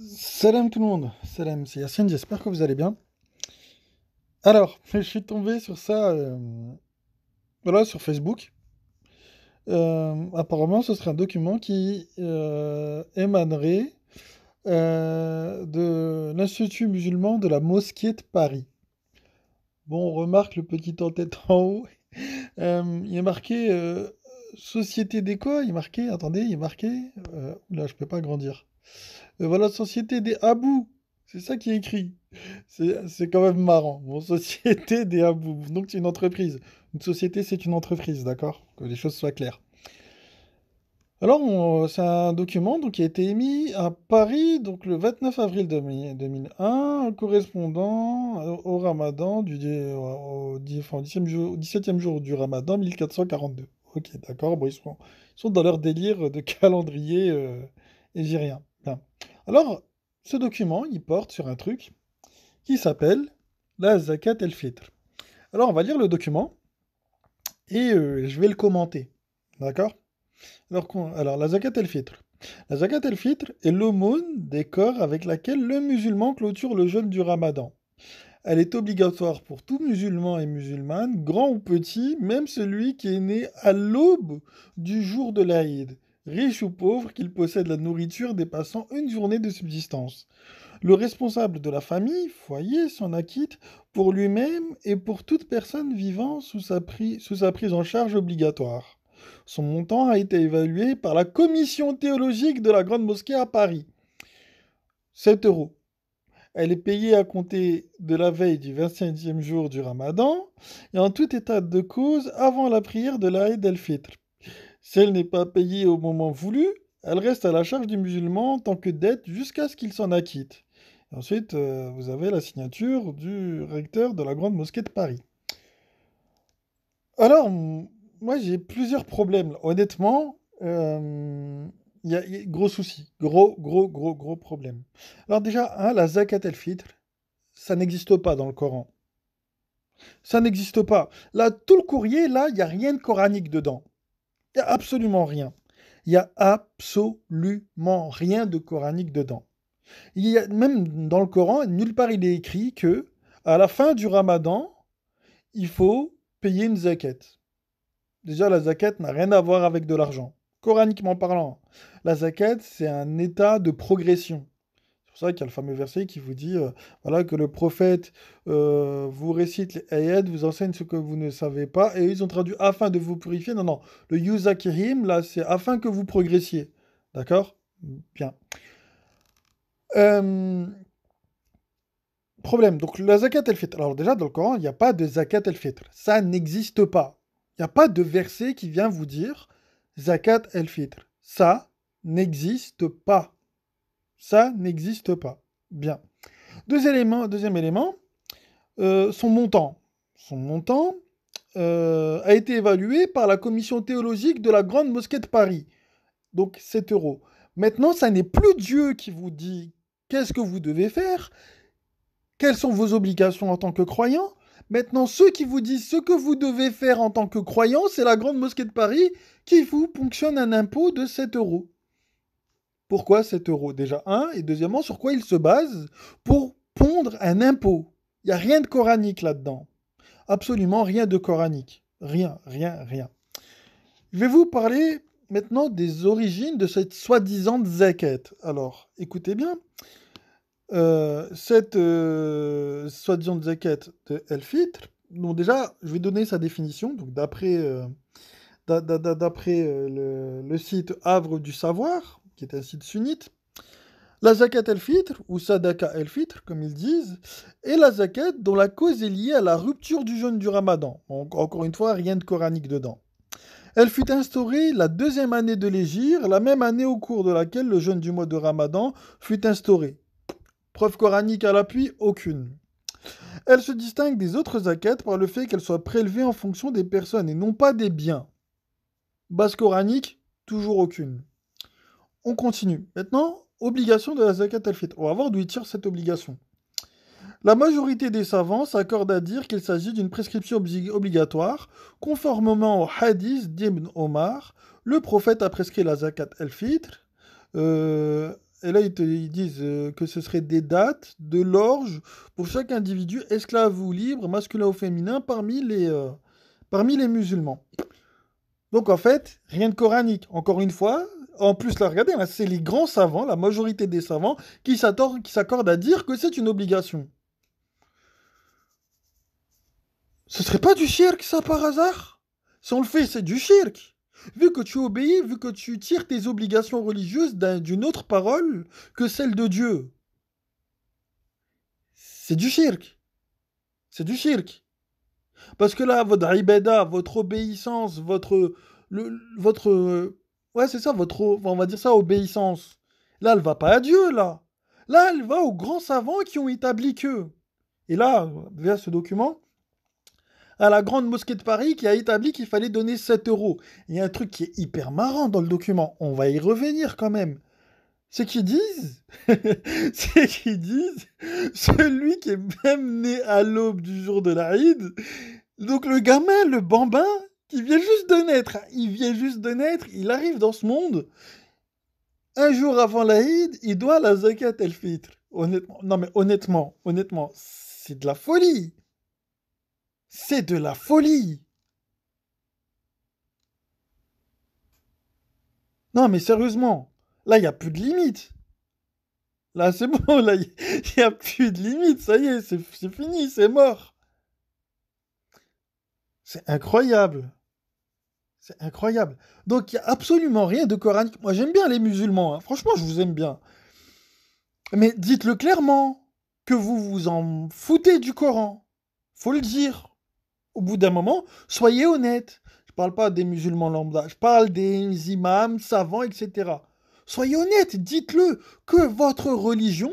Salam tout le monde, salam, c'est Yacine, j'espère que vous allez bien. Alors, je suis tombé sur ça voilà, sur Facebook. Apparemment, ce serait un document qui émanerait de l'Institut musulman de la mosquée de Paris. Bon, on remarque le petit en-tête en haut. Il est marqué Société des quoi? Il est marqué, attendez, il est marqué. Oula, je peux pas grandir. Voilà, Société des Abou. C'est ça qui est écrit. C'est quand même marrant. Bon, Société des Abou. Donc, c'est une entreprise. Une société, c'est une entreprise, d'accord? Que les choses soient claires. Alors, c'est un document donc, qui a été émis à Paris donc, le 29 avril 2001, correspondant au Ramadan, enfin, au 17e jour du Ramadan 1442. Ok, d'accord. Bon, ils sont dans leur délire de calendrier égérien. Bien. Alors, ce document, il porte sur un truc qui s'appelle la Zakat el-Fitr. Alors, on va lire le document et je vais le commenter. D'accord? Alors, la Zakat el-Fitr. La Zakat el-Fitr est l'aumône des corps avec laquelle le musulman clôture le jeûne du Ramadan. Elle est obligatoire pour tout musulman et musulmane, grand ou petit, même celui qui est né à l'aube du jour de l'Aïd, riche ou pauvre, qu'il possède la nourriture dépassant une journée de subsistance. Le responsable de la famille, foyer, s'en acquitte pour lui-même et pour toute personne vivant sous sa prise en charge obligatoire. Son montant a été évalué par la commission théologique de la Grande Mosquée à Paris. 7 euros. Elle est payée à compter de la veille du 25e jour du Ramadan et en tout état de cause avant la prière de l'Aïd el-Fitr. Si elle n'est pas payée au moment voulu, elle reste à la charge du musulman en tant que dette jusqu'à ce qu'il s'en acquitte. Et ensuite, vous avez la signature du recteur de la Grande Mosquée de Paris. Alors, moi j'ai plusieurs problèmes. Honnêtement, il y a gros souci. Gros problème. Alors déjà, hein, la zakat el-fitr, ça n'existe pas dans le Coran. Ça n'existe pas. Là, tout le courrier, là, il n'y a rien de coranique dedans. Il n'y a absolument rien. Il n'y a absolument rien de coranique dedans. Il y a, même dans le Coran, nulle part il est écrit que à la fin du Ramadan, il faut payer une zakat. Déjà, la zakat n'a rien à voir avec de l'argent. Coraniquement parlant, la zakat, c'est un état de progression. C'est pour ça qu'il y a le fameux verset qui vous dit voilà, que le prophète vous récite les ayats, vous enseigne ce que vous ne savez pas, et ils ont traduit afin de vous purifier. Non, non, le yuzakirim, là, c'est afin que vous progressiez. D'accord? Bien. Euh, Problème. Donc, la zakat el-fitr. Alors, déjà, dans le Coran, il n'y a pas de zakat el-fitr. Ça n'existe pas. Il n'y a pas de verset qui vient vous dire zakat el-fitr. Ça n'existe pas. Ça n'existe pas. Bien. Deuxième élément, son montant. Son montant a été évalué par la commission théologique de la Grande Mosquée de Paris. Donc 7 euros. Maintenant, ça n'est plus Dieu qui vous dit qu'est-ce que vous devez faire, quelles sont vos obligations en tant que croyant. Maintenant, ceux qui vous disent ce que vous devez faire en tant que croyant, c'est la Grande Mosquée de Paris qui vous ponctionne un impôt de 7 euros. Pourquoi 7 euros? Déjà, un. Et deuxièmement, sur quoi il se base pour pondre un impôt? Il n'y a rien de coranique là-dedans. Absolument rien de coranique. Rien. Je vais vous parler maintenant des origines de cette soi-disant zakat. Alors, écoutez bien. Cette soi-disant zakat de El-Fitr, donc déjà, je vais donner sa définition. Donc, d'après le site Havre du Savoir, qui est un site sunnite, la zakat el-fitr, ou sadaka el-fitr, comme ils disent, est la zakat dont la cause est liée à la rupture du jeûne du ramadan. Donc, encore une fois, rien de coranique dedans. Elle fut instaurée la deuxième année de l'Hégire, la même année au cours de laquelle le jeûne du mois de ramadan fut instauré. Preuve coranique à l'appui, aucune. Elle se distingue des autres zakats par le fait qu'elle soit prélevée en fonction des personnes et non pas des biens. Base coranique, toujours aucune. On continue. Maintenant, obligation de la zakat al-fitr. On va voir d'où il tire cette obligation. La majorité des savants s'accordent à dire qu'il s'agit d'une prescription obligatoire. Conformément au hadith d'Ibn Omar, le prophète a prescrit la zakat al-fitr Et là, ils disent que ce serait des dates de l'orge pour chaque individu, esclave ou libre, masculin ou féminin, parmi les musulmans. Donc en fait, rien de coranique. Encore une fois, en plus, là, regardez, là, c'est les grands savants, la majorité des savants, qui s'accordent à dire que c'est une obligation. Ce serait pas du shirk, ça, par hasard? Si on le fait, c'est du shirk. Vu que tu obéis, vu que tu tires tes obligations religieuses d'une autre parole que celle de Dieu. C'est du shirk. C'est du shirk. Parce que là, votre ibada, votre obéissance, ouais, c'est ça, on va dire ça, obéissance. Là, elle va pas à Dieu, là. Là, elle va aux grands savants qui ont établi que. Et là, via ce document, à la grande mosquée de Paris qui a établi qu'il fallait donner 7 euros. Il y a un truc qui est hyper marrant dans le document. On va y revenir quand même. C'est qu'ils disent, c'est qu'ils disent, celui qui est même né à l'aube du jour de l'Aïd, donc le gamin, le bambin, qui vient juste de naître, hein, il vient juste de naître, il arrive dans ce monde, un jour avant l'Aïd, il doit la zakat el-fitr. Honnêtement, non mais honnêtement, c'est de la folie. C'est de la folie. Non mais sérieusement, là il n'y a plus de limite. Là c'est bon, là il n'y a plus de limite, ça y est, c'est fini, c'est mort. C'est incroyable. C'est incroyable. Donc, il n'y a absolument rien de coranique. Moi, j'aime bien les musulmans, hein. Franchement, je vous aime bien. Mais dites-le clairement, que vous vous en foutez du Coran. Faut le dire. Au bout d'un moment, soyez honnête. Je parle pas des musulmans lambda, je parle des imams, savants, etc. Soyez honnête, dites-le, que votre religion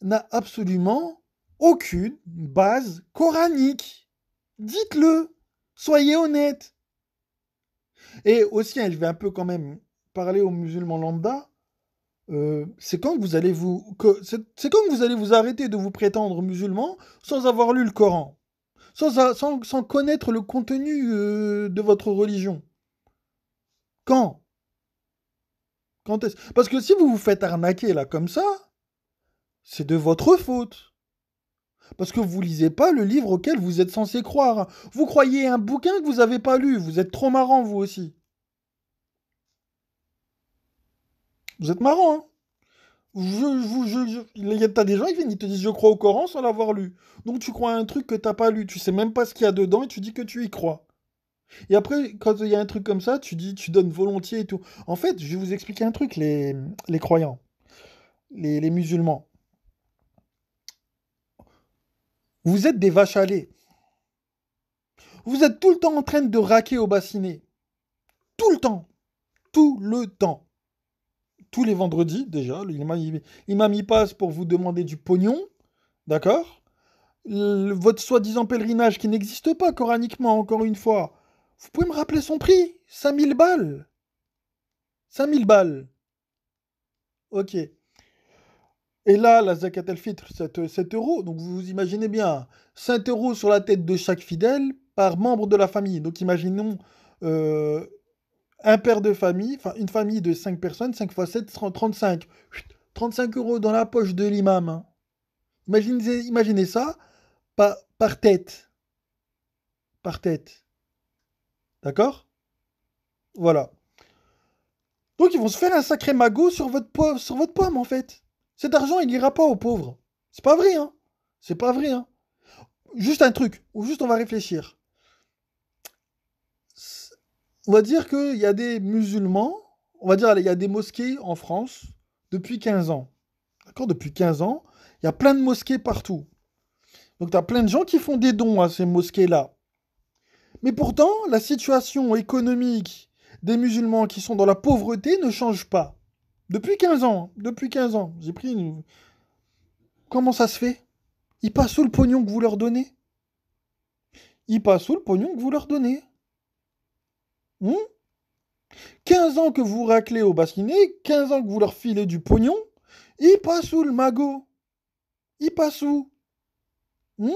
n'a absolument aucune base coranique. Dites-le. Soyez honnête. Et aussi, hein, je vais un peu quand même parler aux musulmans lambda. C'est quand que vous allez c'est quand que vous allez vous arrêter de vous prétendre musulman sans avoir lu le Coran, sans connaître le contenu de votre religion. Quand? Quand est-ce? Parce que si vous vous faites arnaquer là comme ça, c'est de votre faute. Parce que vous lisez pas le livre auquel vous êtes censé croire. Vous croyez un bouquin que vous n'avez pas lu. Vous êtes trop marrant vous aussi. Vous êtes marrant, hein? T'as des gens qui viennent, ils te disent je crois au Coran sans l'avoir lu. Donc tu crois à un truc que t'as pas lu, tu sais même pas ce qu'il y a dedans et tu dis que tu y crois. Et après, quand il y a un truc comme ça, tu dis, tu donnes volontiers et tout. En fait, je vais vous expliquer un truc, les croyants, les musulmans. Vous êtes des vaches à lait. Vous êtes tout le temps en train de raquer au bassinet. Tout le temps. Tout le temps. Tous les vendredis, déjà, l'imam y passe pour vous demander du pognon. D'accord? Votre soi-disant pèlerinage qui n'existe pas coraniquement, encore une fois, vous pouvez me rappeler son prix? 5 000 balles. 5 000 balles. Ok. Et là, la zakat al-fitr, 7 euros. Donc vous imaginez bien, 5 euros sur la tête de chaque fidèle par membre de la famille. Donc imaginons euh, un père de famille, enfin une famille de 5 personnes, 5 fois 7, 35. 35 euros dans la poche de l'imam, hein. Imaginez ça par tête. Par tête. D'accord? Voilà. Donc ils vont se faire un sacré magot sur votre pomme, en fait. Cet argent, il ira pas aux pauvres. C'est pas vrai, hein. C'est pas vrai, hein. Juste un truc, ou juste on va réfléchir. On va dire qu'il y a des musulmans, on va dire il y a des mosquées en France depuis 15 ans. D'accord? Depuis 15 ans, il y a plein de mosquées partout. Donc tu as plein de gens qui font des dons à ces mosquées-là. Mais pourtant, la situation économique des musulmans qui sont dans la pauvreté ne change pas. Depuis 15 ans, depuis 15 ans. J'ai pris une... Comment ça se fait? Ils passent sous le pognon que vous leur donnez. Ils passent sous le pognon que vous leur donnez. Hmm. 15 ans que vous raclez au bassinet, 15 ans que vous leur filez du pognon, ils passent sous le magot. Ils passent où? Hmm.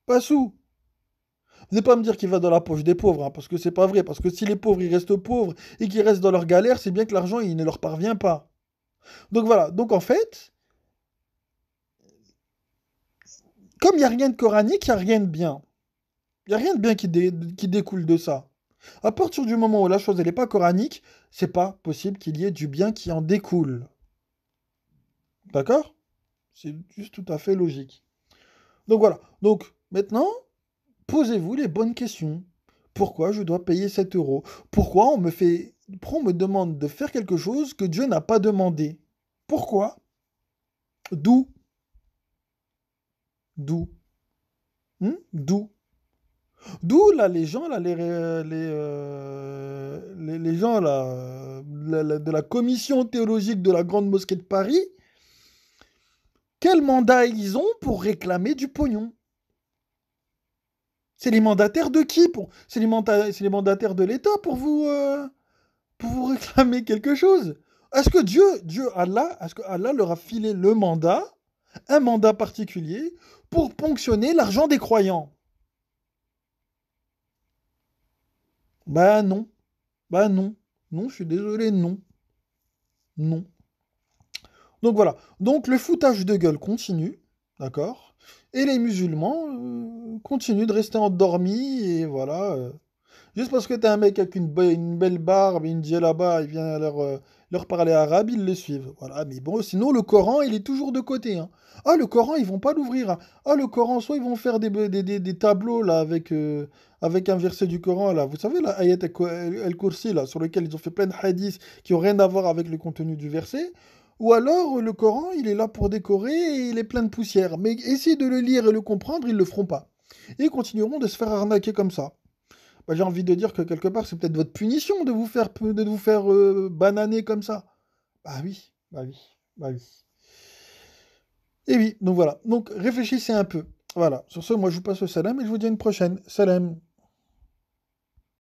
Pas sous. Vous n'allez pas me dire qu'il va dans la poche des pauvres, hein, parce que c'est pas vrai. Parce que si les pauvres ils restent pauvres et qu'ils restent dans leur galère, c'est bien que l'argent il ne leur parvient pas. Donc voilà, donc en fait, comme il n'y a rien de coranique, il n'y a rien de bien. Il n'y a rien de bien qui découle de ça. À partir du moment où la chose n'est pas coranique, c'est pas possible qu'il y ait du bien qui en découle. D'accord? C'est juste tout à fait logique. Donc voilà. Donc maintenant, posez-vous les bonnes questions. Pourquoi je dois payer 7 euros? Pourquoi on me demande de faire quelque chose que Dieu n'a pas demandé? Pourquoi? D'où? D'où? D'où? D'où là les gens là les gens là de la commission théologique de la Grande Mosquée de Paris, quel mandat ils ont pour réclamer du pognon? C'est les mandataires de qui pour c'est les mandataires de l'État pour vous réclamer quelque chose? Est-ce que Allah, est-ce que Allah leur a filé le mandat, un mandat particulier pour ponctionner l'argent des croyants? Bah non. Bah non. Non, je suis désolé, non. Non. Donc voilà. Donc le foutage de gueule continue, d'accord? Et les musulmans continuent de rester endormis et voilà. Juste parce que t'as un mec avec une belle barbe et une djellaba, il vient leur parler arabe, ils le suivent. Voilà. Mais bon, sinon le Coran, il est toujours de côté, hein. Ah, le Coran, ils vont pas l'ouvrir, hein. Ah, le Coran, soit ils vont faire des tableaux là avec un verset du Coran là. Vous savez la ayat al-Kursi là, sur lequel ils ont fait plein de hadiths qui ont rien à voir avec le contenu du verset. Ou alors le Coran, il est là pour décorer et il est plein de poussière. Mais essayer de le lire et le comprendre, ils le feront pas. Et ils continueront de se faire arnaquer comme ça. Bah, j'ai envie de dire que quelque part, c'est peut-être votre punition de vous faire bananer comme ça. Bah oui, bah oui, bah oui. Et oui, donc voilà. Donc réfléchissez un peu. Voilà. Sur ce, moi je vous passe le salam et je vous dis à une prochaine. Salam.